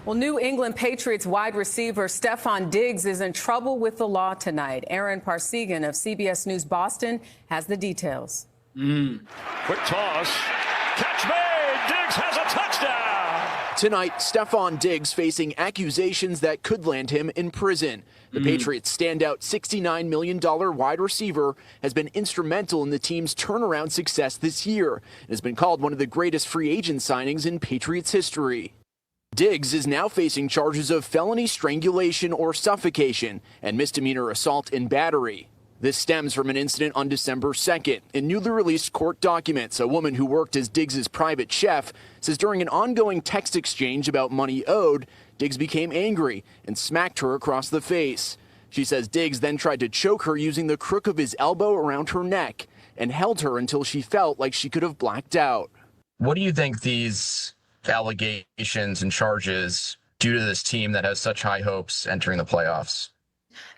Well, New England Patriots wide receiver Stefon Diggs is in trouble with the law tonight. Aaron Parsegan of CBS News Boston has the details. Quick toss. Catch made. Diggs has a touchdown. Tonight, Stefon Diggs facing accusations that could land him in prison. The Patriots' standout $69 million wide receiver has been instrumental in the team's turnaround success this year and has been called one of the greatest free agent signings in Patriots history. Diggs is now facing charges of felony strangulation or suffocation and misdemeanor assault and battery. This stems from an incident on December 2nd. In newly released court documents, a woman who worked as Diggs' private chef says during an ongoing text exchange about money owed, Diggs became angry and smacked her across the face. She says Diggs then tried to choke her using the crook of his elbow around her neck and held her until she felt like she could have blacked out. What do you think these allegations and charges do to this team that has such high hopes entering the playoffs?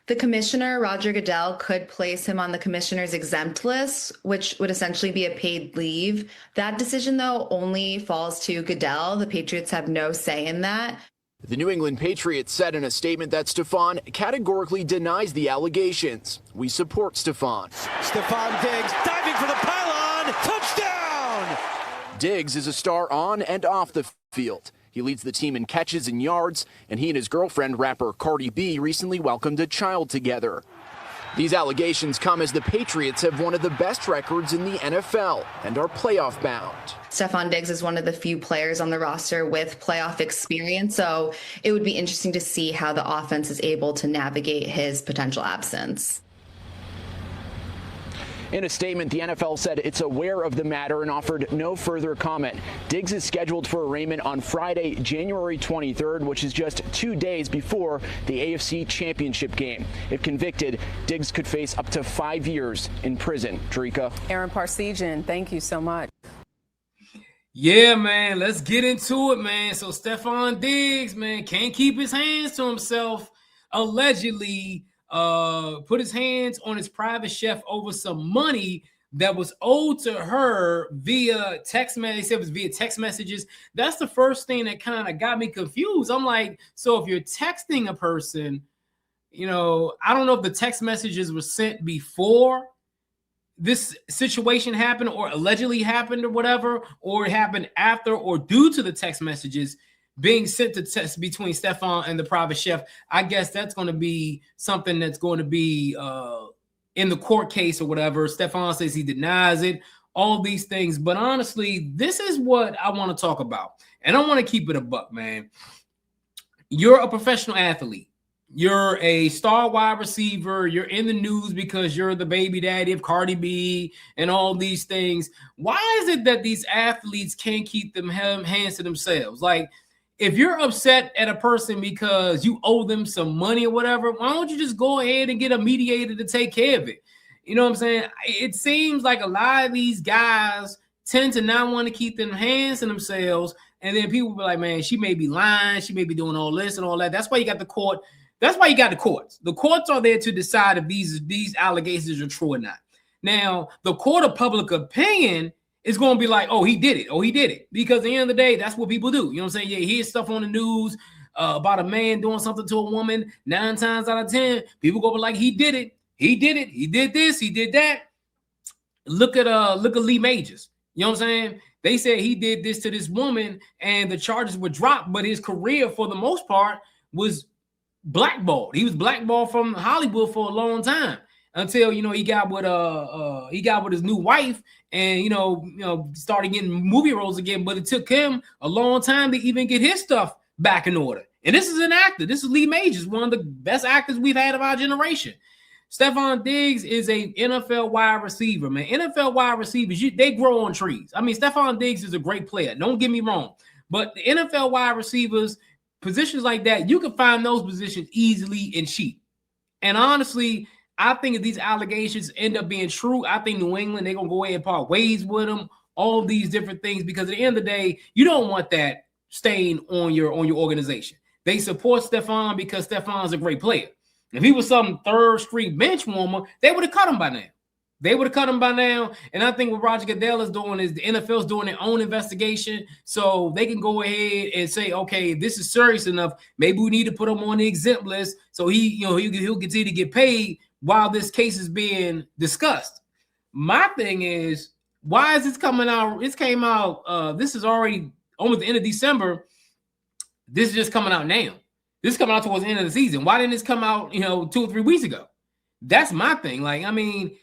The commissioner, Roger Goodell, could place him on the commissioner's exempt list, which would essentially be a paid leave. That decision, though, only falls to Goodell. The Patriots have no say in that. The New England Patriots said in a statement that Stefon categorically denies the allegations. We support Stefon. Stefon Diggs diving for the pylon. Touchdown! Diggs is a star on and off the field. He leads the team in catches and yards, and he and his girlfriend, rapper Cardi B, recently welcomed a child together. These allegations come as the Patriots have one of the best records in the NFL and are playoff bound. Stefon Diggs is one of the few players on the roster with playoff experience, so it would be interesting to see how the offense is able to navigate his potential absence. In a statement, the NFL said it's aware of the matter and offered no further comment. Diggs is scheduled for arraignment on Friday, January 23rd, which is just 2 days before the AFC Championship game. If convicted, Diggs could face up to 5 years in prison. Jerika. Aaron Parsegan, thank you so much. Yeah, man, let's get into it, man. So Stefon Diggs, man, can't keep his hands to himself. Allegedly put his hands on his private chef over some money that was owed to her via text message. They said it was via text messages. That's the first thing that kind of got me confused. I'm like, so if you're texting a person, you know, I don't know if the text messages were sent before this situation happened or allegedly happened or whatever, or it happened after or due to the text messages being sent to test between Stefon and the private chef. I guess that's going to be something that's going to be in the court case or whatever. Stefon says he denies it, all these things. But honestly, this is what I want to talk about. And I want to keep it a buck, man. You're a professional athlete. You're a star wide receiver. You're in the news because you're the baby daddy of Cardi B and all these things. Why is it that these athletes can't keep them hands to themselves? Like, if you're upset at a person because you owe them some money or whatever, why don't you just go ahead and get a mediator to take care of it? You know what I'm saying? It seems like a lot of these guys tend to not want to keep them hands to themselves. And then people be like, man, she may be lying. She may be doing all this and all that. That's why you got the court. That's why you got the courts. The courts are there to decide if these allegations are true or not. Now, the court of public opinion is going to be like, oh, he did it. Oh, he did it. Because at the end of the day, that's what people do. You know what I'm saying? Yeah, you hear stuff on the news about a man doing something to a woman. 9 times out of 10, people go like, he did it. He did it. He did this. He did that. Look at Lee Majors. You know what I'm saying? They said he did this to this woman and the charges were dropped, but his career for the most part was blackballed. He was blackballed from Hollywood for a long time. Until he got with his new wife and started getting movie roles again. But it took him a long time to even get his stuff back in order. And this is an actor. This is Lee Majors, one of the best actors we've had of our generation. Stefon Diggs is a NFL wide receiver, man. NFL wide receivers, they grow on trees. I mean, Stefon Diggs is a great player. Don't get me wrong. But the NFL wide receivers, positions like that, you can find those positions easily and cheap. And honestly, I think if these allegations end up being true, I think New England, they're going to go ahead and part ways with them, all these different things, because at the end of the day, you don't want that stain on your organization. They support Stefon because Stefon's a great player. If he was some third-string bench warmer, they would have cut him by now. They would have cut him by now. And I think what Roger Goodell is doing is the NFL's doing their own investigation, so they can go ahead and say, okay, this is serious enough. Maybe we need to put him on the exempt list so he'll continue to get paid while this case is being discussed. My thing is, why is this coming out? This came out. This is already almost the end of December. This is just coming out now. This is coming out towards the end of the season. Why didn't this come out, 2 or 3 weeks ago? That's my thing. Like, I mean,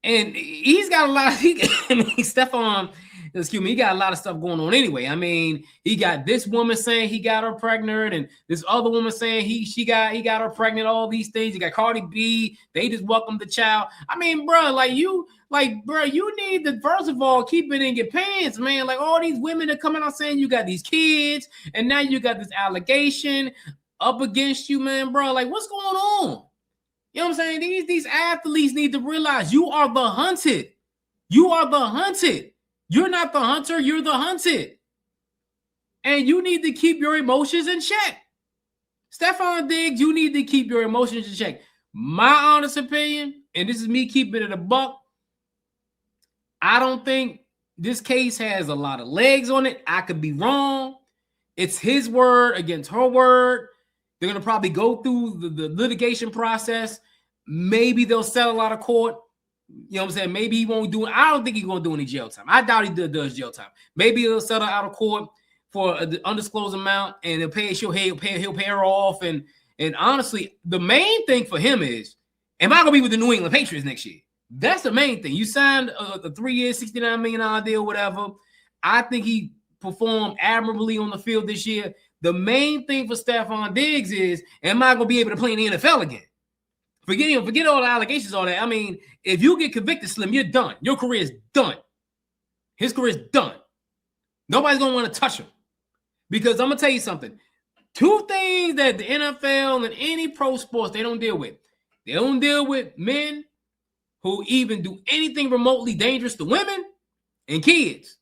and he's got a lot. Stefon, excuse me, he got a lot of stuff going on anyway. I mean, he got this woman saying he got her pregnant, and this other woman saying he got her pregnant. All these things. You got Cardi B. They just welcomed the child. I mean, bro, you need to first of all keep it in your pants, man. Like, all these women are coming out saying you got these kids, and now you got this allegation up against you, man, bro. Like, what's going on? You know what I'm saying? These athletes need to realize you are the hunted. You are the hunted. You're not the hunter. You're the hunted. And you need to keep your emotions in check. Stefon Diggs, you need to keep your emotions in check. My honest opinion, and this is me keeping it a buck, I don't think this case has a lot of legs on it. I could be wrong. It's his word against her word. They're going to probably go through the litigation process. Maybe they'll settle out of court. You know what I'm saying? Maybe he won't do it. I don't think he's going to do any jail time. I doubt he does jail time. Maybe he'll settle out of court for an undisclosed amount, and he'll pay her off. And honestly, the main thing for him is, am I going to be with the New England Patriots next year? That's the main thing. You signed a 3-year, $69 million deal, whatever. I think he performed admirably on the field this year. The main thing for Stefon Diggs is, am I going to be able to play in the NFL again? Forget all the allegations, all that. I mean, if you get convicted, Slim, you're done. Your career is done. His career is done. Nobody's going to want to touch him. Because I'm going to tell you something. 2 things that the NFL and any pro sports, they don't deal with. They don't deal with men who even do anything remotely dangerous to women and kids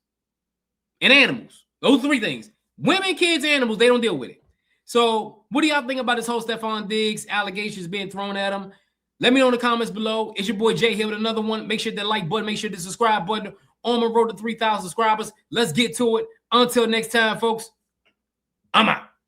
and animals. Those 3 things. Women, kids, animals, they don't deal with it. So what do y'all think about this whole Stefon Diggs allegations being thrown at him? Let me know in the comments below. It's your boy Jay here with another one. Make sure that like button, make sure the subscribe button on my road to 3,000 subscribers. Let's get to it. Until next time, folks, I'm out.